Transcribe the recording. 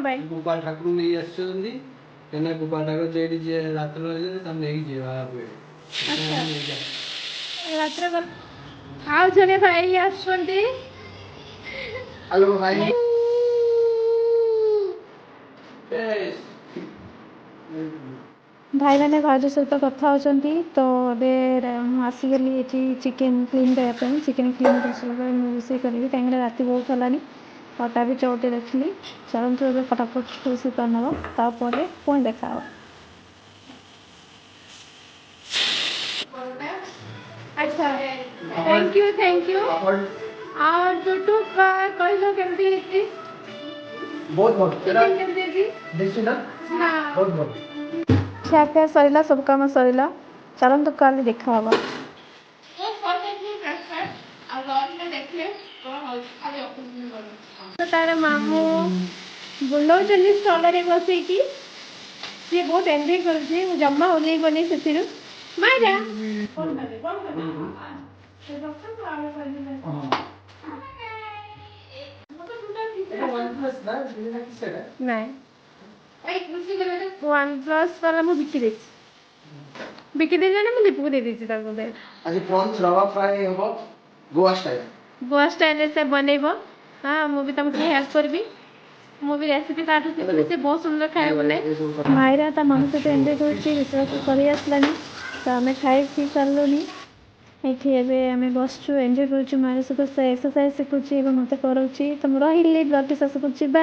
ପାଇଁ गोपाल ठाकुर नहीं आसुचंदी केना गोपाल ठाकुर जेडी जे रात रहे तम नहीं जेवा हुए ରାତିରେ ଗଲେ ଆଉ ଜଣେ ଭାଇ ଆସୁଛନ୍ତି हेलो भाई भाई मैंने भाज सहित कथा होती तो आसीगली ये चिकेन क्लीन करने चिकेन क्लीन कर रोषे करी कहीं रात बहुत है अटा भी चौटे रखी चलते ए फटाफट रोषे करनब तापर पुणी देखा अच्छा थैंक यू और यूट्यूब कहलो केमती बहुत बहुत देखी ना बहुत बहुत ଖିଆପିଆ ସରିଲା ସବୁ କାମ ସରିଲା ଚାଲନ୍ତୁ କାଲି ଦେଖା ହବା ତାର ମାମୁଁ ବୁଲଉଛନ୍ତି ଷ୍ଟଲରେ ବସେଇକି ସିଏ ବହୁତ ଏନ୍ଜୟ କରୁଛି ମୁଁ ଜମା ଓହ୍ଲେଇବନି ସେଥିରୁ ମାଇରା ନାଇଁ OnePlus वाला ମୁଁ ବିକି ଦେଇଛି ମାନେ ମୁଁ ଲିପୁକୁ ଦେଇ ଦେଇଛି ତାକୁ आज प्रॉन्स रवा फ्राई हो गोवा ଷ୍ଟାଇଲରେ ସେ ବନେଇବ ହଁ ମୁଁ ବି ତାଙ୍କୁ ଟିକେ ହେଲ୍ପ କରିବି ମୁଁ ବି ରେସିପି ତାଠୁ ଶିଖିଲି ସେ ବହୁତ ସୁନ୍ଦର ଖାଇବା ବନାଏ ମାଇରା ତା ମାମୁଁ ସହିତ ଏନ୍ଜୟ କରୁଛି ରୋଷେଇବାସ କରି ଆସିଲାଣି ତ ଆମେ ଖାଇ ପିଇ ସାରିଲୁଣି ଏଇଠି ଏବେ ଆମେ ବସିଛୁ ଏନ୍ଜୟ କରୁଛୁ ମାଇରା ସହିତ ସେ ଏକ୍ସରସାଇଜ ଶିଖୁଛି ଏବଂ ମୋତେ କରାଉଛି ତ ମୁଁ ରହିଲି ବ୍ଲଗ୍ ଶେଷ କରୁଛି ବାଏ।